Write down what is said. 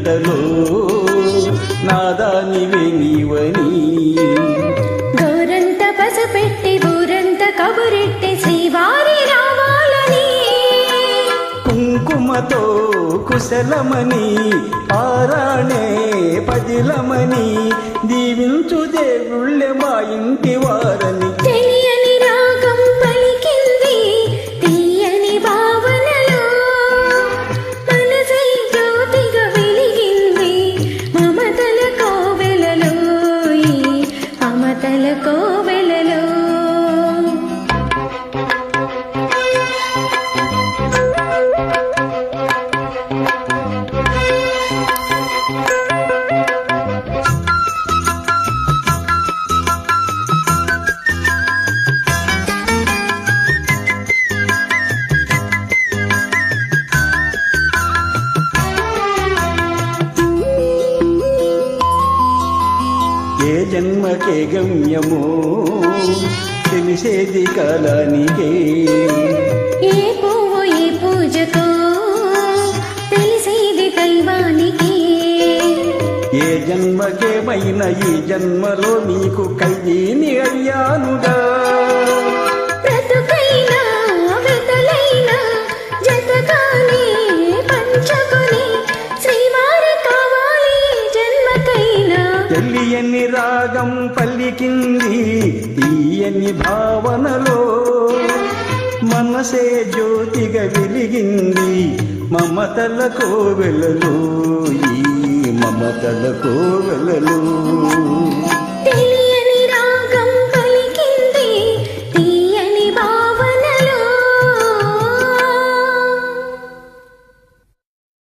ఇంతలో నాదానివే నీవని గోరంత పసపెట్టి ఊరంత కబురెట్టి శ్రీవారి రావాలని కుంకుమతో కుశలమని పారాణే పదిలమని దీవించు దేవుళ్ళే మా ఇంటి వారని తెలియని రాగం పలికింది తీయని భావనలో మనసై జ్యోతిగా వెలిగింది మమతల కోవెలలో ఈ మమతల కోవెలలో ఏ జన్మకే గమ్యమో తెలిసేది కాలానికే ఏ పువ్వు ఏ పూజకో తెలిసేది దైవానికి ఏ జన్మకేమైన ఈ జన్మలో నీకు కయ్యని అయ్యానుగా బ్రతుకైనా వెతలైనా జతగానే పంచుకొని శ్రీవారి కావాలి జన్మకైనా తెలియని రాగం పలికింది తీయని భావనలో మనసే జ్యోతిగా వెలిగింది మమతల కోవెలలో ఈ మమతల కోవెలలో